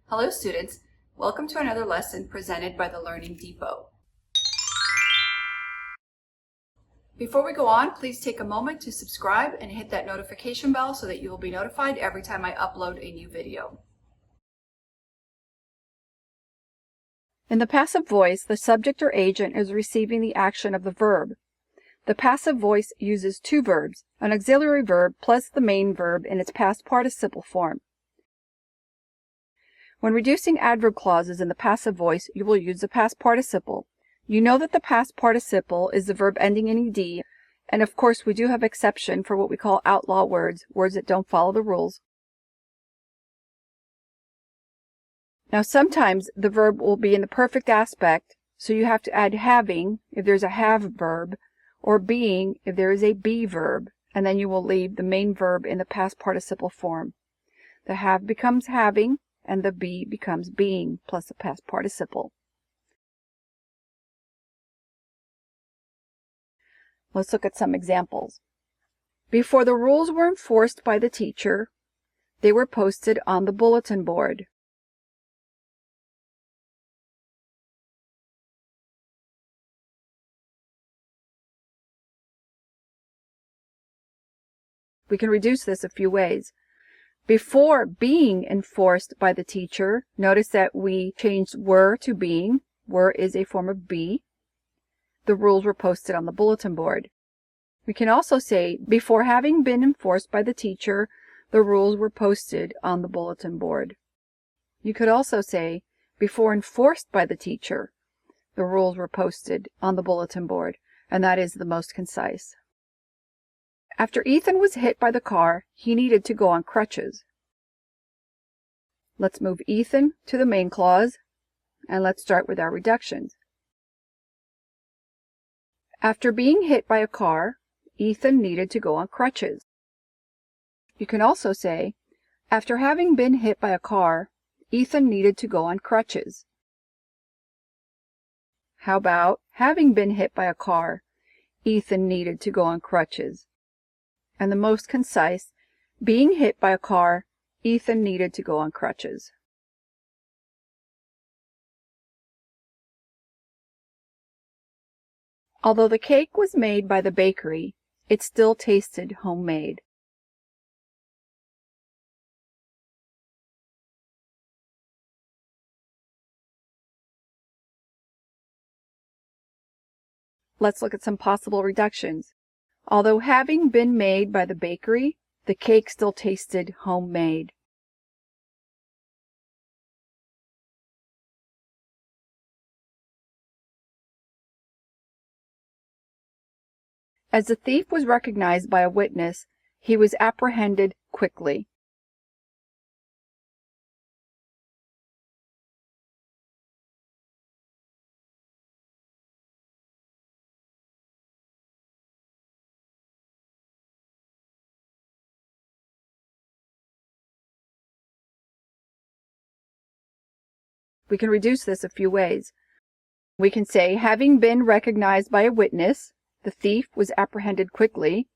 Hello students, welcome to another lesson presented by the Learning Depot. Before we go on, please take a moment to subscribe and hit that notification bell so that you will be notified every time I upload a new video. In the passive voice, the subject or agent is receiving the action of the verb. The passive voice uses two verbs, an auxiliary verb plus the main verb in its past participle form. When reducing adverb clauses in the passive voice, you will use the past participle. You know that the past participle is the verb ending in ed, and of course we do have exception for what we call outlaw words, words that don't follow the rules. Now sometimes the verb will be in the perfect aspect, so you have to add having if there's a have verb, or being if there is a be verb, and then you will leave the main verb in the past participle form. The have becomes having, and the be becomes being, plus the past participle. Let's look at some examples. Before the rules were enforced by the teacher, they were posted on the bulletin board. We can reduce this a few ways. Before being enforced by the teacher, notice that we changed were to being. Were is a form of be. The rules were posted on the bulletin board. We can also say, before having been enforced by the teacher, the rules were posted on the bulletin board. You could also say, before enforced by the teacher, the rules were posted on the bulletin board, and that is the most concise. After Ethan was hit by the car, he needed to go on crutches. Let's move Ethan to the main clause, and let's start with our reductions. After being hit by a car, Ethan needed to go on crutches. You can also say, after having been hit by a car, Ethan needed to go on crutches. How about, having been hit by a car, Ethan needed to go on crutches? And the most concise, being hit by a car, Ethan needed to go on crutches. Although the cake was made by the bakery, it still tasted homemade. Let's look at some possible reductions. Although having been made by the bakery, the cake still tasted homemade. As the thief was recognized by a witness, he was apprehended quickly. We can reduce this a few ways. We can say, having been recognized by a witness, the thief was apprehended quickly.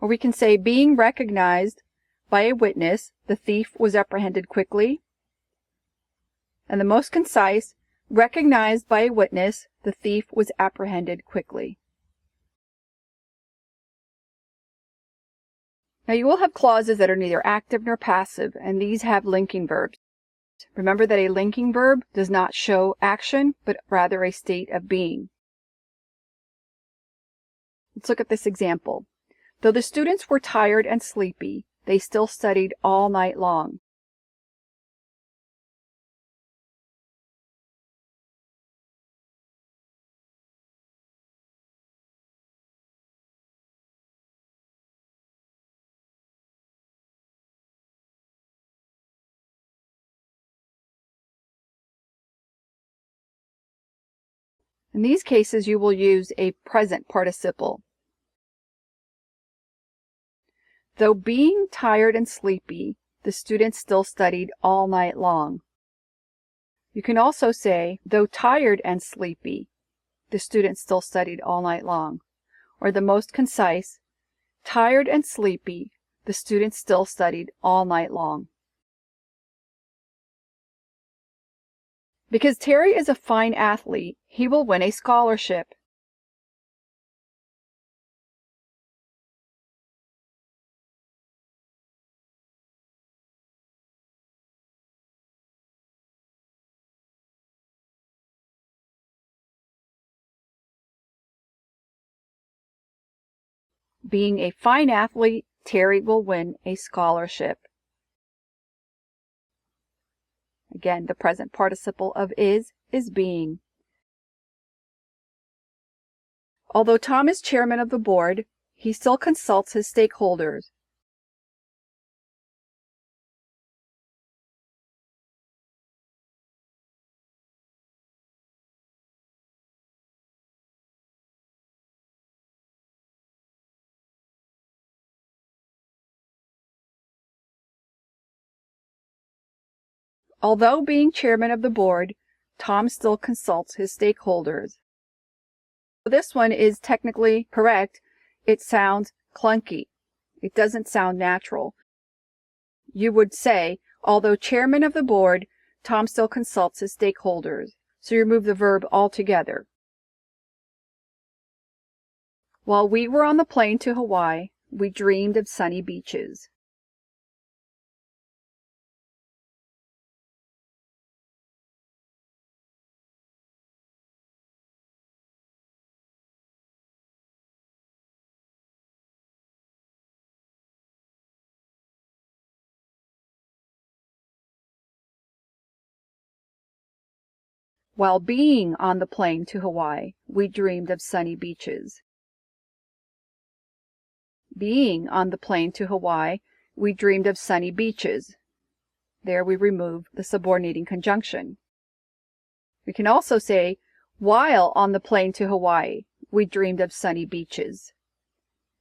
Or we can say, being recognized by a witness, the thief was apprehended quickly. And the most concise, recognized by a witness, the thief was apprehended quickly. Now you will have clauses that are neither active nor passive, and these have linking verbs. Remember that a linking verb does not show action, but rather a state of being. Let's look at this example. Though the students were tired and sleepy, they still studied all night long. In these cases, you will use a present participle. Though being tired and sleepy, the students still studied all night long. You can also say, though tired and sleepy, the students still studied all night long. Or the most concise, tired and sleepy, The students still studied all night long. Because Terry is a fine athlete, he will win a scholarship. Being a fine athlete, Terry will win a scholarship. Again, the present participle of is being. Although Tom is chairman of the board, he still consults his stakeholders. Although being chairman of the board, Tom still consults his stakeholders. This one is technically correct. It sounds clunky. It doesn't sound natural. You would say, although chairman of the board, Tom still consults his stakeholders. So you remove the verb altogether. While we were on the plane to Hawaii, we dreamed of sunny beaches. While being on the plane to Hawaii, we dreamed of sunny beaches. Being on the plane to Hawaii, we dreamed of sunny beaches. There we remove the subordinating conjunction. We can also say, while on the plane to Hawaii, we dreamed of sunny beaches.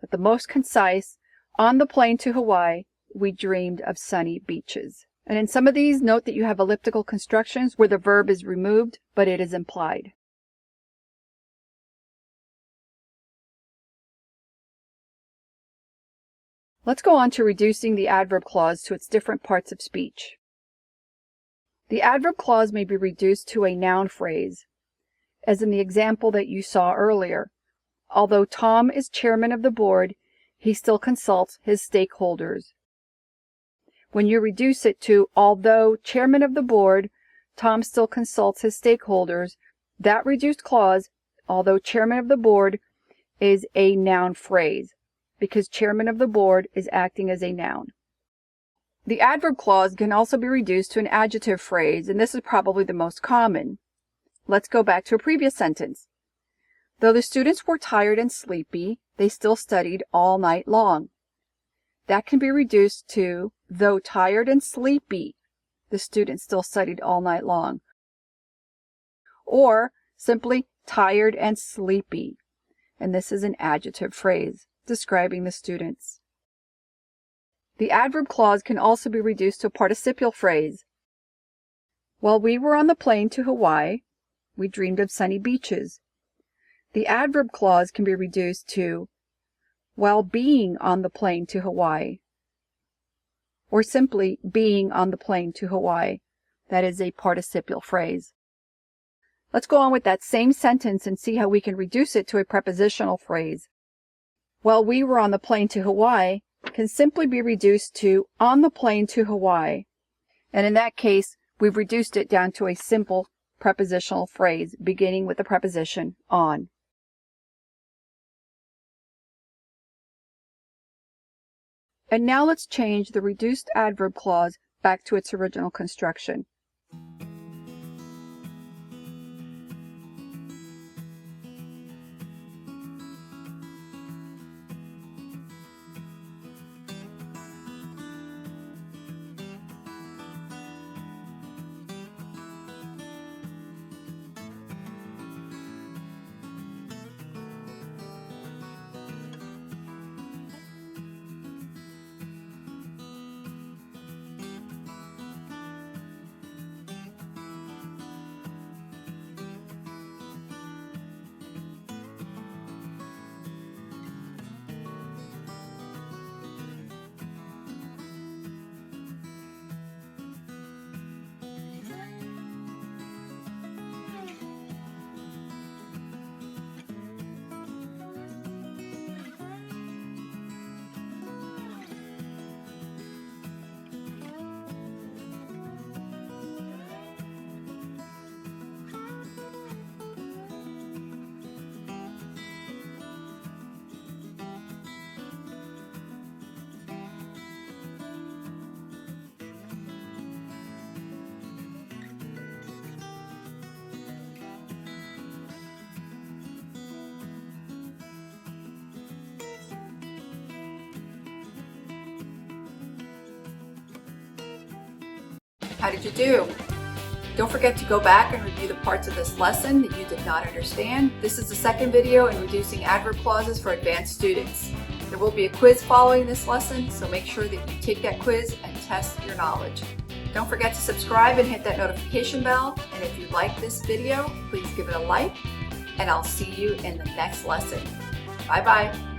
But the most concise, on the plane to Hawaii, we dreamed of sunny beaches. And in some of these, note that you have elliptical constructions where the verb is removed, but it is implied. Let's go on to reducing the adverb clause to its different parts of speech. The adverb clause may be reduced to a noun phrase, as in the example that you saw earlier. Although Tom is chairman of the board, he still consults his stakeholders. When you reduce it to, although chairman of the board, Tom still consults his stakeholders, that reduced clause, although chairman of the board, is a noun phrase, because chairman of the board is acting as a noun. The adverb clause can also be reduced to an adjective phrase, and this is probably the most common. Let's go back to a previous sentence. Though the students were tired and sleepy, they still studied all night long. That can be reduced to, though tired and sleepy, the students still studied all night long. Or simply tired and sleepy. And this is an adjective phrase describing the students. The adverb clause can also be reduced to a participial phrase. While we were on the plane to Hawaii, we dreamed of sunny beaches. The adverb clause can be reduced to, while being on the plane to Hawaii, or simply being on the plane to Hawaii. That is a participial phrase. Let's go on with that same sentence and see how we can reduce it to a prepositional phrase. While we were on the plane to Hawaii can simply be reduced to on the plane to Hawaii. And in that case, we've reduced it down to a simple prepositional phrase beginning with the preposition on. And now let's change the reduced adverb clause back to its original construction. How did you do? Don't forget to go back and review the parts of this lesson that you did not understand. This is the second video in Reducing Adverb Clauses for advanced students. There will be a quiz following this lesson, so make sure that you take that quiz and test your knowledge. Don't forget to subscribe and hit that notification bell. And if you like this video, please give it a like, and I'll see you in the next lesson. Bye-bye.